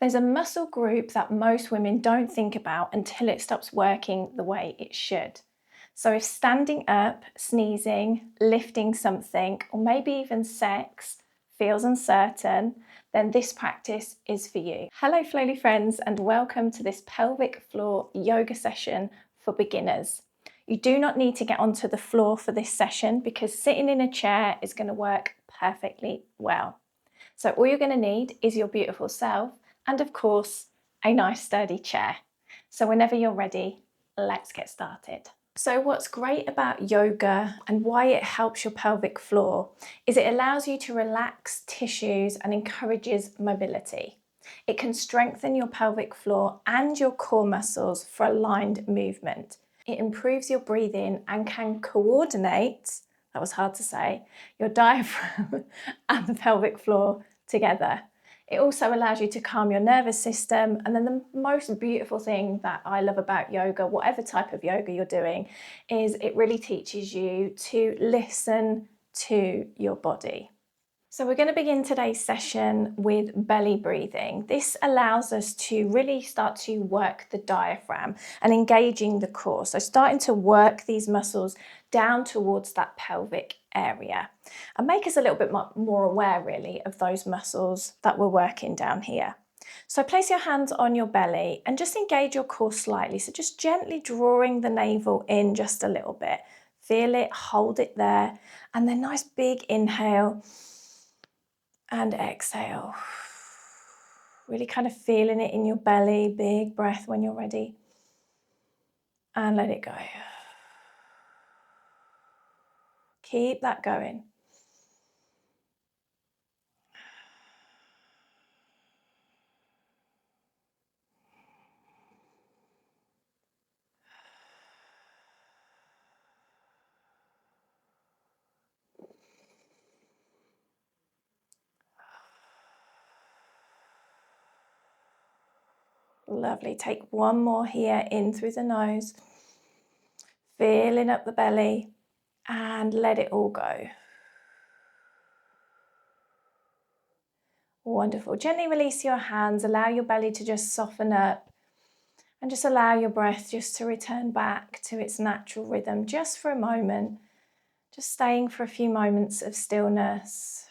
There's a muscle group that most women don't think about until it stops working the way it should. So if standing up, sneezing, lifting something, or maybe even sex feels uncertain, then this practice is for you. Hello Flowly friends, and welcome to this pelvic floor yoga session for beginners. You do not need to get onto the floor for this session because sitting in a chair is going to work perfectly well. So all you're going to need is your beautiful self and of course a nice sturdy chair. So whenever you're ready, let's get started. So what's great about yoga and why it helps your pelvic floor is it allows you to relax tissues and encourages mobility. It can strengthen your pelvic floor and your core muscles for aligned movement. It improves your breathing and can coordinate, that was hard to say, your diaphragm and the pelvic floor together. It also allows you to calm your nervous system. And then the most beautiful thing that I love about yoga, whatever type of yoga you're doing, is it really teaches you to listen to your body. So we're going to begin today's session with belly breathing. This allows us to really start to work the diaphragm and engaging the core. So starting to work these muscles down towards that pelvic area and make us a little bit more aware really of those muscles that we're working down here. So place your hands on your belly and just engage your core slightly. So just gently drawing the navel in just a little bit. Feel it, hold it there, and then nice big inhale. And exhale. Really kind of feeling it in your belly, big breath when you're ready. And let it go. Keep that going. Lovely. Take one more here, in through the nose. Filling up the belly and let it all go. Wonderful. Gently release your hands. Allow your belly to just soften up and just allow your breath just to return back to its natural rhythm just for a moment. Just staying for a few moments of stillness.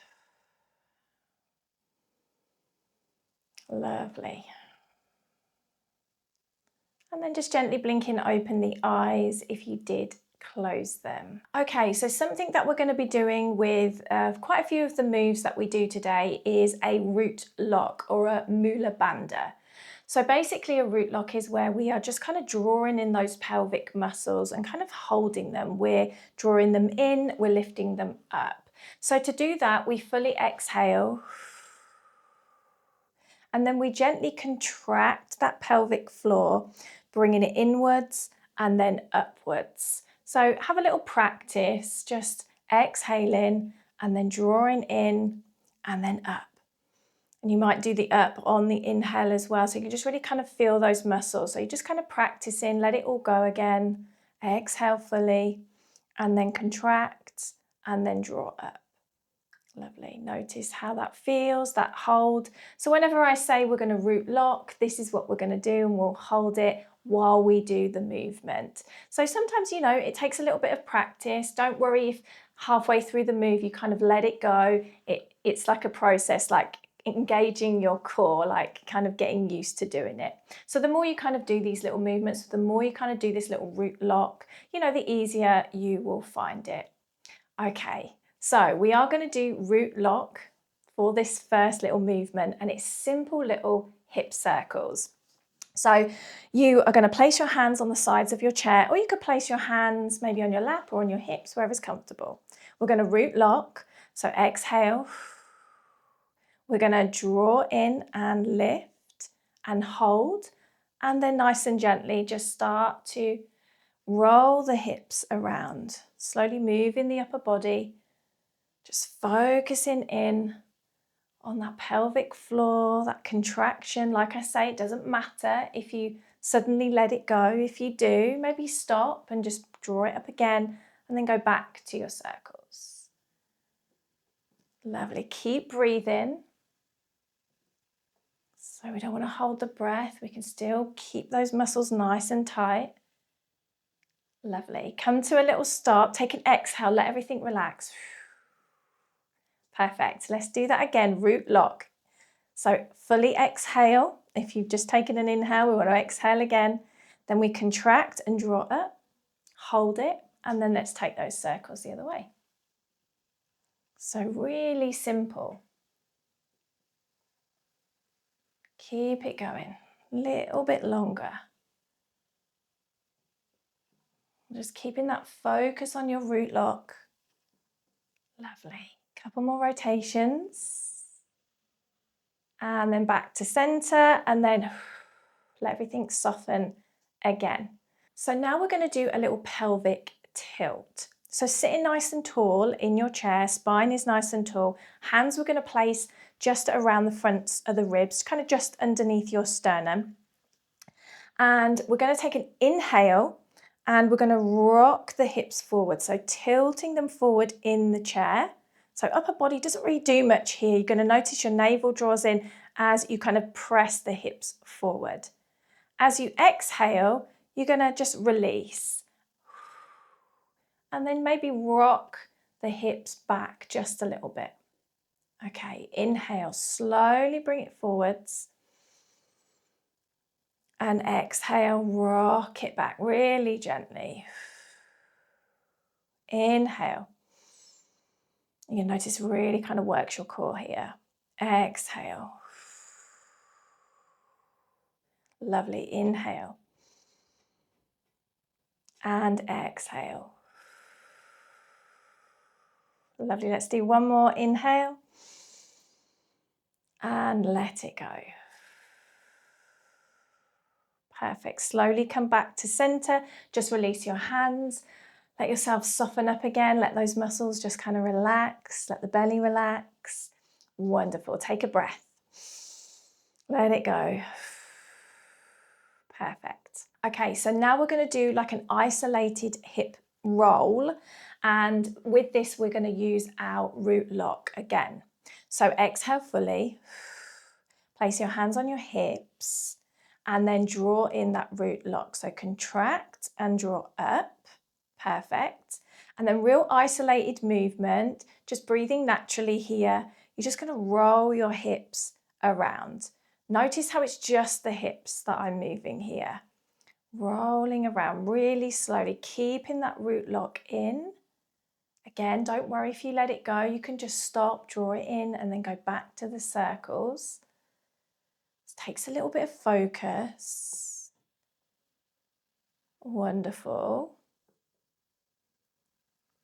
Lovely. And then just gently blinking open the eyes if you did close them. Okay, so something that we're going to be doing with quite a few of the moves that we do today is a root lock or a Mula Bandha. So basically a root lock is where we are just kind of drawing in those pelvic muscles and kind of holding them. We're drawing them in, we're lifting them up. So to do that, we fully exhale. And then we gently contract that pelvic floor, bringing it inwards and then upwards. So have a little practice, just exhaling and then drawing in and then up. And you might do the up on the inhale as well. So you can just really kind of feel those muscles. So you're just kind of practicing, let it all go again. Exhale fully and then contract and then draw up. Lovely. Notice how that feels, that hold. So whenever I say we're going to root lock, this is what we're going to do, and we'll hold it while we do the movement. So sometimes, you know, it takes a little bit of practice. Don't worry if halfway through the move you kind of let it go. It's like a process, like engaging your core, like kind of getting used to doing it. So the more you kind of do these little movements, the more you kind of do this little root lock, you know, the easier you will find it. Okay. So we are going to do root lock for this first little movement, and it's simple little hip circles. So you are going to place your hands on the sides of your chair, or you could place your hands maybe on your lap or on your hips, wherever's comfortable. We're going to root lock. So exhale. We're going to draw in and lift and hold, and then nice and gently just start to roll the hips around. Slowly move in the upper body. Just focusing in on that pelvic floor, that contraction. Like I say, it doesn't matter if you suddenly let it go. If you do, maybe stop and just draw it up again and then go back to your circles. Lovely. Keep breathing. So we don't want to hold the breath. We can still keep those muscles nice and tight. Lovely. Come to a little stop. Take an exhale. Let everything relax. Perfect. Let's do that again. Root lock. So fully exhale. If you've just taken an inhale, we want to exhale again. Then we contract and draw up. Hold it. And then let's take those circles the other way. So really simple. Keep it going. A little bit longer. Just keeping that focus on your root lock. Lovely. Couple more rotations. And then back to center, and then let everything soften again. So now we're going to do a little pelvic tilt. So sitting nice and tall in your chair, spine is nice and tall. Hands we're going to place just around the fronts of the ribs, kind of just underneath your sternum. And we're going to take an inhale and we're going to rock the hips forward. So tilting them forward in the chair. So upper body doesn't really do much here. You're going to notice your navel draws in as you kind of press the hips forward. As you exhale, you're going to just release. And then maybe rock the hips back just a little bit. Okay, inhale, slowly bring it forwards. And exhale, rock it back really gently. Inhale. You notice really kind of works your core here. Exhale. Lovely. Inhale. And exhale. Lovely. Let's do one more. Inhale. And let it go. Perfect. Slowly come back to center. Just release your hands. Let yourself soften up again. Let those muscles just kind of relax. Let the belly relax. Wonderful. Take a breath. Let it go. Perfect. Okay, so now we're going to do like an isolated hip roll. And with this, we're going to use our root lock again. So exhale fully. Place your hands on your hips and then draw in that root lock. So contract and draw up. Perfect. And then real isolated movement, just breathing naturally here. You're just going to roll your hips around. Notice how it's just the hips that I'm moving here. Rolling around really slowly, keeping that root lock in. Again, don't worry if you let it go. You can just stop, draw it in, and then go back to the circles. It takes a little bit of focus. Wonderful.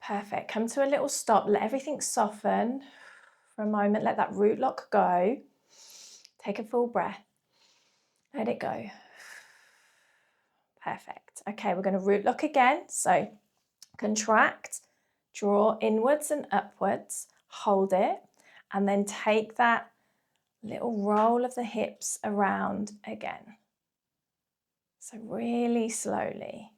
Perfect. Come to a little stop. Let everything soften for a moment. Let that root lock go. Take a full breath. Let it go. Perfect. Okay, we're going to root lock again. So contract, draw inwards and upwards, hold it, and then take that little roll of the hips around again. So really slowly.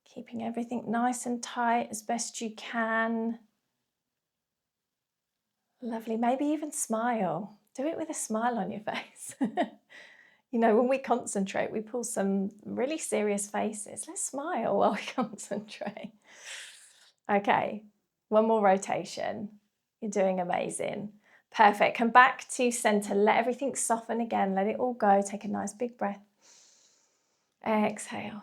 Keeping everything nice and tight as best you can. Lovely. Maybe even smile. Do it with a smile on your face. You know, when we concentrate, we pull some really serious faces. Let's smile while we concentrate. Okay, one more rotation. You're doing amazing. Perfect. Come back to center. Let everything soften again. Let it all go. Take a nice big breath. Exhale.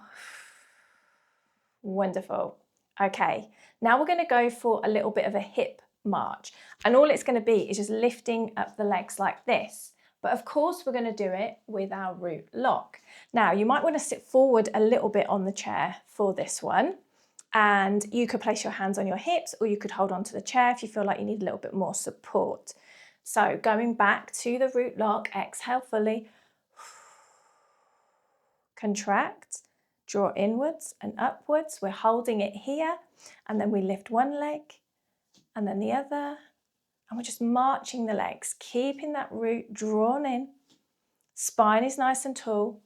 Wonderful. Okay, now we're going to go for a little bit of a hip march. And all it's going to be is just lifting up the legs like this. But of course, we're going to do it with our root lock. Now, you might want to sit forward a little bit on the chair for this one. And you could place your hands on your hips or you could hold on to the chair if you feel like you need a little bit more support. So going back to the root lock, exhale fully. Contract, draw inwards and upwards. We're holding it here. And then we lift one leg and then the other. And we're just marching the legs, keeping that root drawn in. Spine is nice and tall.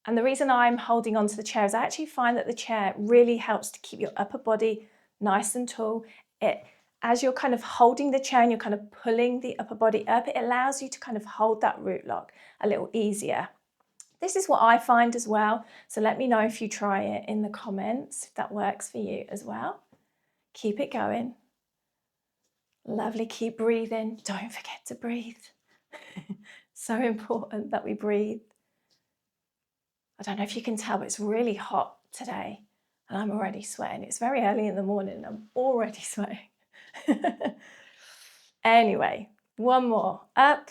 And the reason I'm holding onto the chair is I actually find that the chair really helps to keep your upper body nice and tall. It as you're kind of holding the chair and you're kind of pulling the upper body up, it allows you to kind of hold that root lock a little easier. This is what I find as well. So let me know if you try it in the comments, if that works for you as well. Keep it going. Lovely, keep breathing. Don't forget to breathe. So important that we breathe. I don't know if you can tell, but it's really hot today and I'm already sweating. It's very early in the morning and I'm already sweating. Anyway, one more. Up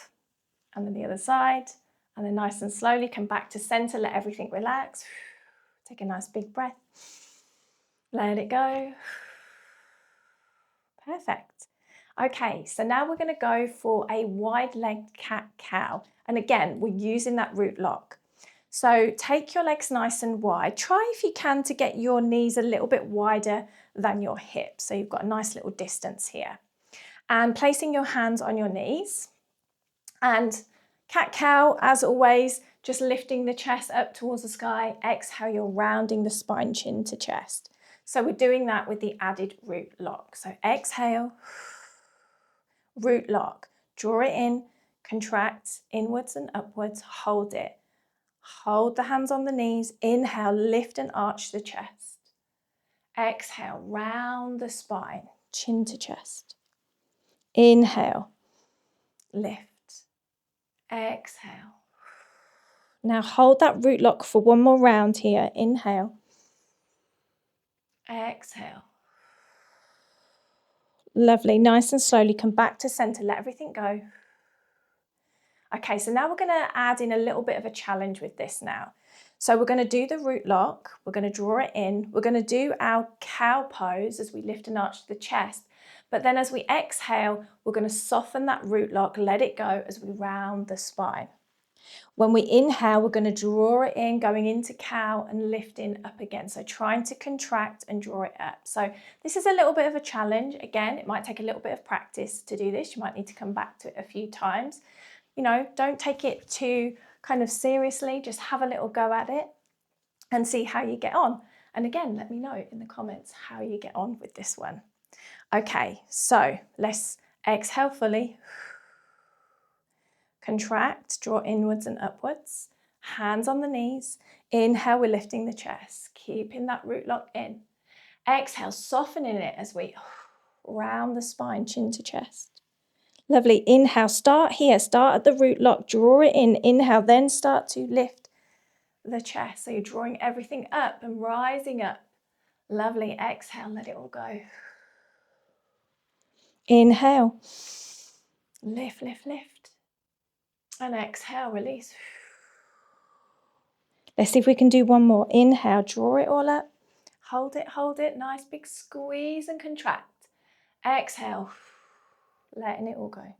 and then the other side. And then nice and slowly come back to center. Let everything relax. Take a nice big breath. Let it go. Perfect. Okay, so now we're going to go for a wide-legged cat-cow. And again, we're using that root lock. So take your legs nice and wide. Try if you can to get your knees a little bit wider than your hips. So you've got a nice little distance here. And placing your hands on your knees. And cat-cow, as always, just lifting the chest up towards the sky. Exhale, you're rounding the spine, chin to chest. So we're doing that with the added root lock. So exhale, root lock. Draw it in, contract inwards and upwards, hold it. Hold the hands on the knees. Inhale, lift and arch the chest. Exhale, round the spine, chin to chest. Inhale, lift. Exhale. Now hold that root lock for one more round here. Inhale. Exhale. Lovely. Nice and slowly come back to center. Let everything go. Okay, so now we're going to add in a little bit of a challenge with this now. So we're going to do the root lock. We're going to draw it in. We're going to do our cow pose as we lift and arch the chest. But then as we exhale, we're going to soften that root lock, let it go as we round the spine. When we inhale, we're going to draw it in, going into cow and lifting up again. So trying to contract and draw it up. So this is a little bit of a challenge. Again, it might take a little bit of practice to do this. You might need to come back to it a few times. You know, don't take it too kind of seriously. Just have a little go at it and see how you get on. And again, let me know in the comments how you get on with this one. Okay, so let's exhale fully. Contract, draw inwards and upwards. Hands on the knees. Inhale, we're lifting the chest, keeping that root lock in. Exhale, softening it as we round the spine, chin to chest. Lovely. Inhale, start here, start at the root lock, draw it in. Inhale, then start to lift the chest. So you're drawing everything up and rising up. Lovely. Exhale, let it all go. Inhale, lift, lift, lift. And exhale, release. Let's see if we can do one more. Inhale, draw it all up. Hold it. Nice big squeeze and contract. Exhale, letting it all go.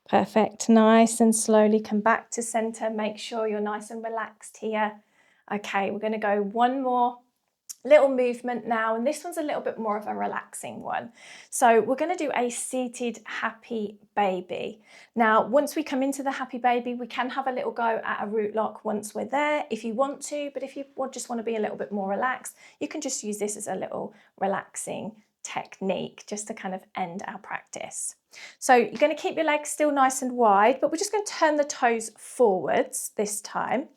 Perfect. Nice and slowly come back to center. Make sure you're nice and relaxed here. Okay, we're going to go one more little movement now, and this one's a little bit more of a relaxing one. So we're going to do a seated happy baby. Now, once we come into the happy baby, we can have a little go at a root lock once we're there if you want to, but if you just want to be a little bit more relaxed, you can just use this as a little relaxing technique just to kind of end our practice. So you're going to keep your legs still nice and wide, but we're just going to turn the toes forwards this time.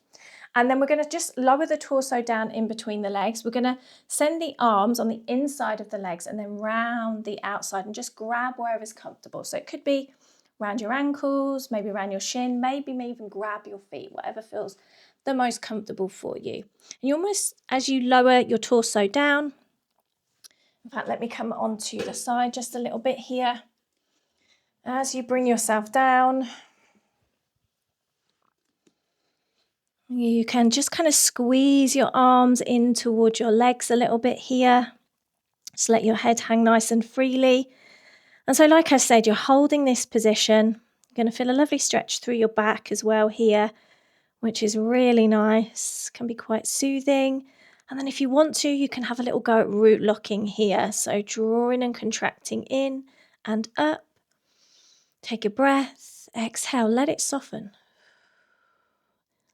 And then we're going to just lower the torso down in between the legs. We're going to send the arms on the inside of the legs and then round the outside and just grab wherever's comfortable. So it could be around your ankles, maybe around your shin, maybe even grab your feet, whatever feels the most comfortable for you. And you almost, as you lower your torso down, in fact, let me come onto the side just a little bit here. As you bring yourself down, you can just kind of squeeze your arms in towards your legs a little bit here. Just let your head hang nice and freely. And so like I said, you're holding this position. You're going to feel a lovely stretch through your back as well here, which is really nice, can be quite soothing. And then if you want to, you can have a little go at root locking here. So drawing and contracting in and up. Take a breath, exhale, let it soften.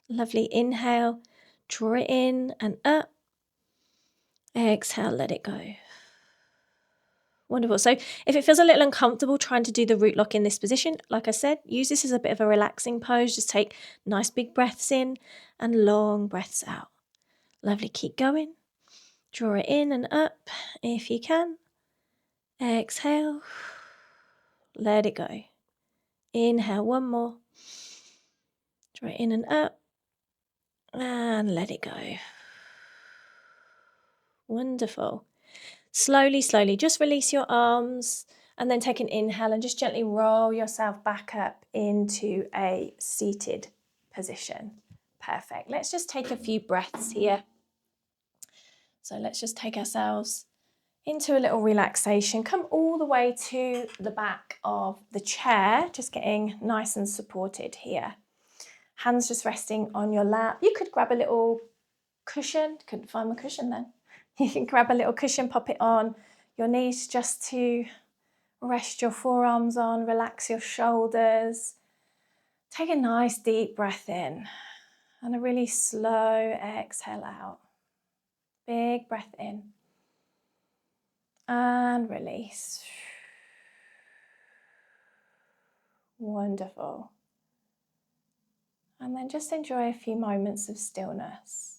Lovely, inhale, draw it in and up. Exhale, let it go. Wonderful. So if it feels a little uncomfortable trying to do the root lock in this position, like I said, use this as a bit of a relaxing pose. Just take nice big breaths in and long breaths out. Lovely. Keep going. Draw it in and up if you can. Exhale. Let it go. Inhale, one more. Draw it in and up. And let it go. Wonderful. Slowly, slowly, just release your arms and then take an inhale and just gently roll yourself back up into a seated position. Perfect. Let's just take a few breaths here. So let's just take ourselves into a little relaxation. Come all the way to the back of the chair, just getting nice and supported here. Hands just resting on your lap. You could grab a little cushion. Couldn't find my cushion then. You can grab a little cushion, pop it on your knees just to rest your forearms on, relax your shoulders. Take a nice deep breath in and a really slow exhale out. Big breath in and release. Wonderful. And then just enjoy a few moments of stillness.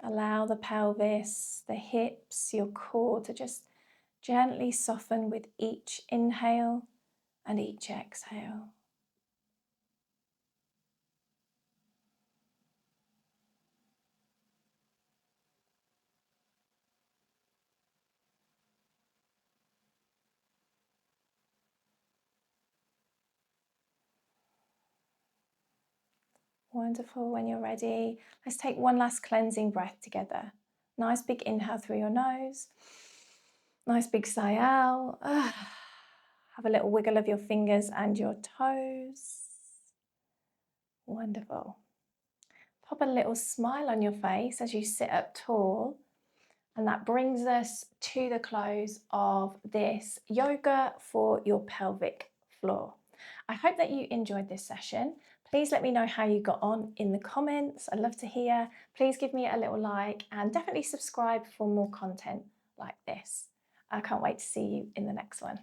Allow the pelvis, the hips, your core to just gently soften with each inhale and each exhale. Wonderful. When you're ready, let's take one last cleansing breath together. Nice big inhale through your nose. Nice big sigh out. Have a little wiggle of your fingers and your toes. Wonderful. Pop a little smile on your face as you sit up tall. And that brings us to the close of this yoga for your pelvic floor. I hope that you enjoyed this session. Please let me know how you got on in the comments. I'd love to hear. Please give me a little like and definitely subscribe for more content like this. I can't wait to see you in the next one.